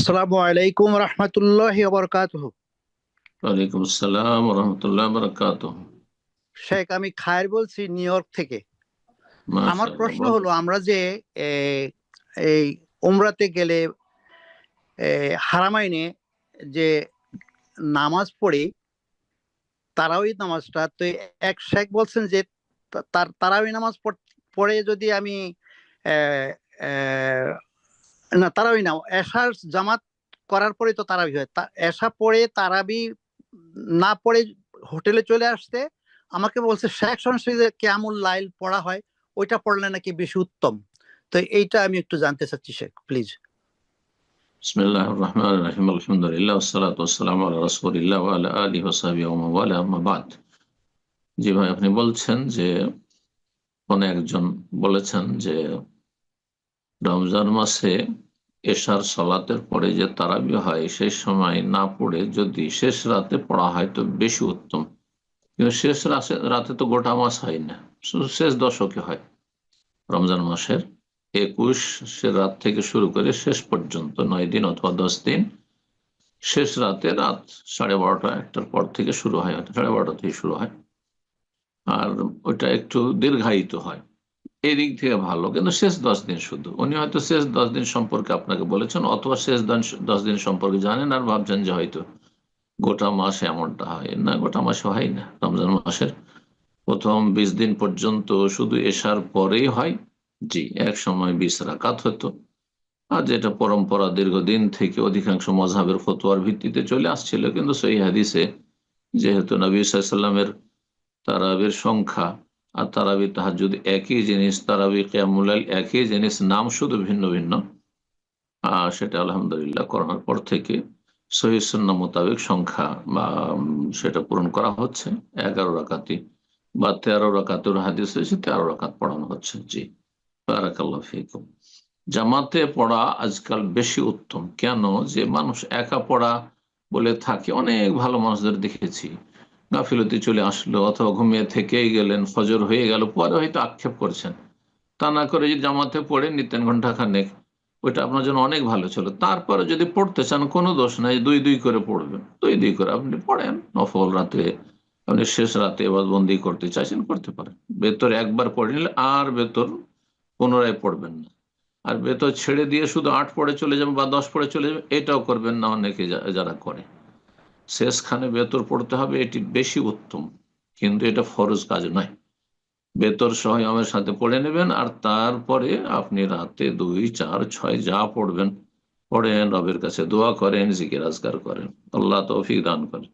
আসসালামু আলাইকুম রহমতুল্লাহি ওয়া বারাকাতুহু। ওয়ালাইকুম আসসালাম রহমতুল্লাহ বারাকাতুহ। শেখ, আমি খায়ের বলছি নিউ ইয়র্ক থেকে। আমার মাশাআল্লাহ, প্রশ্ন বলেন। হলো, আমরা যে এ, এই উমরাতে গেলে হারামাইনে যে নামাজ পড়ি, তারাওই নামাজটা তো এক শেখ বলছেন যে তার তারাওই নামাজ পড়ে যদি আমি আহ, আহ, না, তারাবি না, এশার জামাত করার পরে তো তারাবি হয়, এশা পড়ে তারাবি না পড়ে হোটেলে চলে আসতে আমাকে বলছে শেখ সংসদে কিয়ামুল লাইল পড়া হয়, ওইটা পড়লে নাকি বেশি উত্তম। তো এইটা আমি একটু জানতে চাচ্ছি শেখ, প্লিজ। বিসমিল্লাহির রহমানির রহিম, আলহামদুলিল্লাহ ওয়াসসালাতু ওয়াসসালামু আলা রাসূলিল্লাহ ওয়া আলা আলিহি ওয়া সাহবিহি ওয়া মান ওয়ালা, আম্মা বাদ। জি ভাই, আপনি বলছেন যে কোন একজন বলেছেন যে রমজান মাসে এশার সালাতের পরে যে তারাবি হয় সেই সময় না পড়ে যদি শেষ রাতে পড়া হয় তো বেশি উত্তম। কিন্তু শেষ রাতে তো গোটা মাস হয় না, শুধু শেষ দশকে হয়। রমজান মাসের 21 রাত থেকে শুরু করে শেষ পর্যন্ত 9 দিন অথবা 10 দিন, শেষ রাতে রাত 12:30 একটার পর থেকে শুরু হয়, 12:30 থেকে শুরু হয়। আর ওইটা একটু দীর্ঘায়িত হয়, এই দিক থেকে ভালো। কিন্তু শেষ 10 দিন, শুধু উনি হয়তো শেষ 10 দিন সম্পর্কে আপনাকে বলেছেন, অথবা শেষ 10 দিন সম্পর্কে জানেন আর ভাবছেন যে হয়তো গোটা মাস এমনটা হয় না। গোটা মাসে হয় না। রমজান মাসের প্রথম 20 দিন পর্যন্ত শুধু এশার পরেই হয়। জি, এক সময় 20 রাকাত হতো। আর যেটা পরম্পরা দীর্ঘদিন থেকে অধিকাংশ মযহাবের ফতোয়ার ভিত্তিতে চলে আসছিল, কিন্তু সহিহ হাদিসে যেহেতু নবী সাল্লাল্লাহু আলাইহি ওয়াসাল্লামের তারাবির সংখ্যা আর তারাবি তাহাজ্জুদ একই জিনিস, তারাবি কিয়ামুল লাইল একই জিনিস, নাম শুধু ভিন্ন ভিন্ন। সেটা আলহামদুলিল্লাহ করোনার পর থেকে সহিহ সুন্নাহ মোতাবেক সংখ্যা বা সেটা পূরণ করা হচ্ছে। 11 রাকাতি বা 13 রাকাতের হাদিস হয়েছে, 13 রাকাত পড়ানো হচ্ছে। জি, বারাকাল্লাহু ফিকুম। জামাতে পড়া আজকাল বেশি উত্তম। কেন? যে মানুষ একা পড়া বলে থাকে, অনেক ভালো মানুষদের দেখেছি গাফিলতি চলে আসলো অথবা ঘুমিয়ে থেকেই গেলেন, ফজর হয়ে গেল, পরে হয়তো আক্ষেপ করছেন। তা না করে যদি জামাতে পড়ে নিতেন ঘন্টা খানেক, ওইটা আপনার জন্য অনেক ভালো ছিল। তারপরে যদি পড়তে চান, কোনো দোষ নাই, দুই দুই করে পড়বেন, দুই দুই করে আপনি পড়েন। নফল রাতে আপনি শেষ রাতে এবার বন্দি করতে চাইছেন, করতে পারেন। বেতর একবার পড়ে নিলে আর বেতর পুনরায় পড়বেন না। আর বেতর ছেড়ে দিয়ে শুধু 8 পড়ে চলে যাবেন বা 10 পড়ে চলে যাবেন, এটাও করবেন না অনেকে যারা করে। শেষখানে বেতর পড়তে হবে, এটি বেশি উত্তম। কিন্তু এটা ফরজ কাজ নয়। বেতর সহ আমার সাথে পড়ে নেবেন, আর তারপরে আপনি রাতে 2, 4, 6 যা পড়বেন পড়েন, রবের কাছে দোয়া করেন, জিকির আজকার করেন। আল্লাহ তৌফিক দান করেন।